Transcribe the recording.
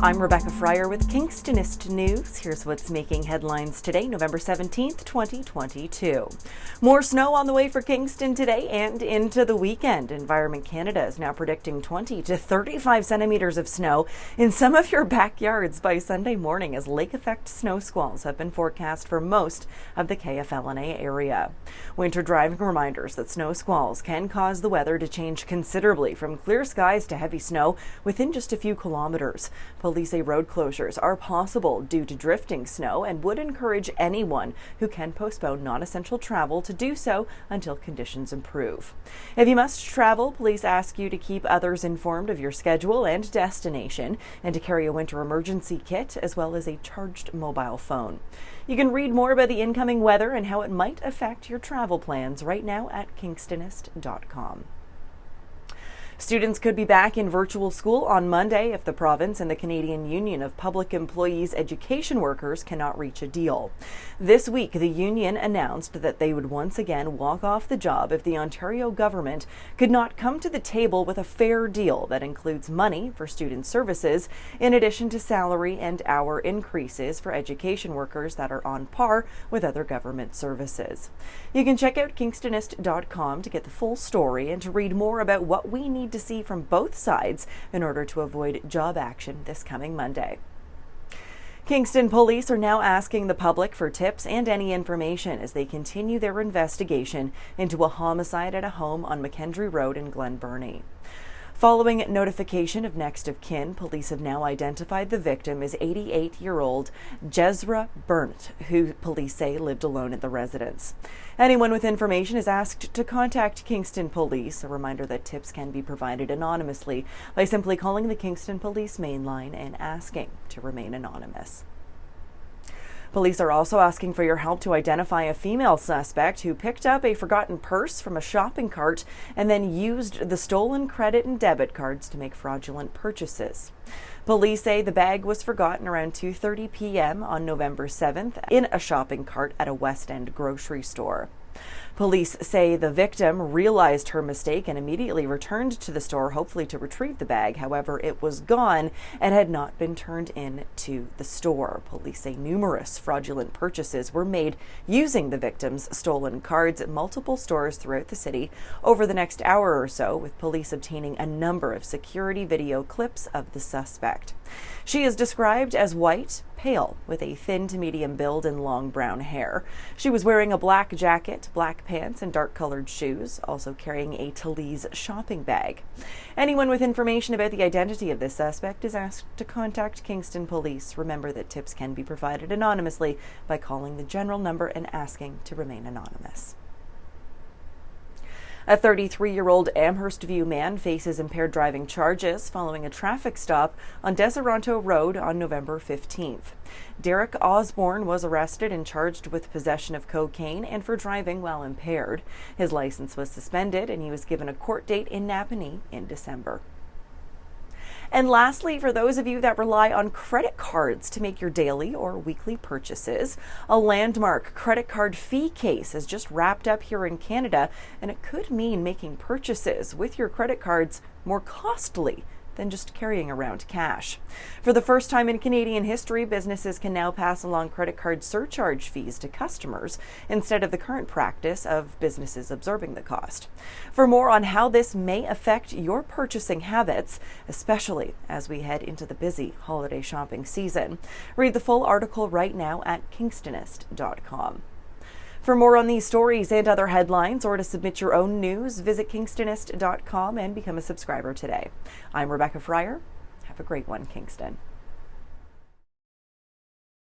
I'm Rebecca Fryer with Kingstonist News. Here's what's making headlines today, November 17th, 2022. More snow on the way for Kingston today and into the weekend. Environment Canada is now predicting 20 to 35 centimeters of snow in some of your backyards by Sunday morning, as lake effect snow squalls have been forecast for most of the KFLNA area. Winter driving reminders that snow squalls can cause the weather to change considerably, from clear skies to heavy snow within just a few kilometers. Police say road closures are possible due to drifting snow and would encourage anyone who can postpone non-essential travel to do so until conditions improve. If you must travel, police ask you to keep others informed of your schedule and destination, and to carry a winter emergency kit as well as a charged mobile phone. You can read more about the incoming weather and how it might affect your travel plans right now at Kingstonist.com. Students could be back in virtual school on Monday if the province and the Canadian Union of Public Employees Education Workers cannot reach a deal. This week, the union announced that they would once again walk off the job if the Ontario government could not come to the table with a fair deal that includes money for student services, in addition to salary and hour increases for education workers that are on par with other government services. You can check out Kingstonist.com to get the full story and to read more about what we need to see from both sides in order to avoid job action this coming Monday. Kingston police are now asking the public for tips and any information as they continue their investigation into a homicide at a home on McKendree Road in Glen Burnie. Following notification of next of kin, police have now identified the victim as 88-year-old Jezra Burnt, who police say lived alone at the residence. Anyone with information is asked to contact Kingston Police. A reminder that tips can be provided anonymously by simply calling the Kingston Police main line and asking to remain anonymous. Police are also asking for your help to identify a female suspect who picked up a forgotten purse from a shopping cart and then used the stolen credit and debit cards to make fraudulent purchases. Police say the bag was forgotten around 2:30 p.m. on November 7th in a shopping cart at a West End grocery store. Police say the victim realized her mistake and immediately returned to the store, hopefully to retrieve the bag. However, it was gone and had not been turned in to the store. Police say numerous fraudulent purchases were made using the victim's stolen cards at multiple stores throughout the city over the next hour or so, with police obtaining a number of security video clips of the suspect. She is described as white, pale, with a thin to medium build and long brown hair. She was wearing a black jacket, black pants, and dark-colored shoes, also carrying a Talise shopping bag. Anyone with information about the identity of this suspect is asked to contact Kingston Police. Remember that tips can be provided anonymously by calling the general number and asking to remain anonymous. A 33-year-old Amherst View man faces impaired driving charges following a traffic stop on Deseronto Road on November 15th. Derek Osborne was arrested and charged with possession of cocaine and for driving while impaired. His license was suspended and he was given a court date in Napanee in December. And lastly, for those of you that rely on credit cards to make your daily or weekly purchases, a landmark credit card fee case has just wrapped up here in Canada, and it could mean making purchases with your credit cards more costly than just carrying around cash. For the first time in Canadian history, businesses can now pass along credit card surcharge fees to customers instead of the current practice of businesses absorbing the cost. For more on how this may affect your purchasing habits, especially as we head into the busy holiday shopping season, read the full article right now at Kingstonist.com. For more on these stories and other headlines, or to submit your own news, visit Kingstonist.com and become a subscriber today. I'm Rebecca Fryer. Have a great one, Kingston.